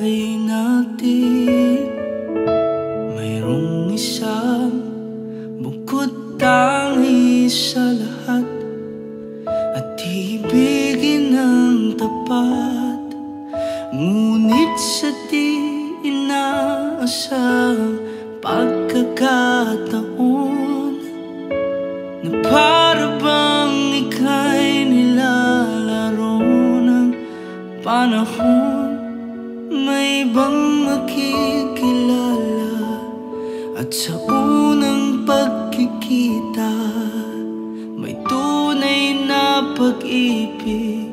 buhay natin mayroong isang bukod tangi sa lahat, at ibigin ng tapat. Ngunit sa di inaasahang pagkakataon, na para bang ika'y nilalaro ng panahon, may ibang makikilala, at sa unang pagkikita may tunay na pag-ibig.